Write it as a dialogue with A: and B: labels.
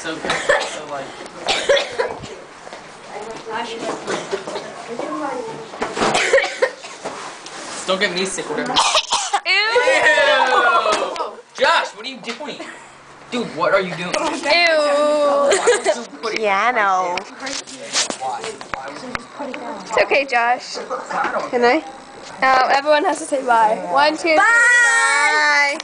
A: so good. So like. Don't get me sick, whatever. Ew! Josh, what are you doing? Dude, what are you doing?
B: Ew.
C: Yeah, I know.
B: It's okay, Josh.
C: Can I?
B: Everyone has to say bye. 1, 2, 3.
C: Bye!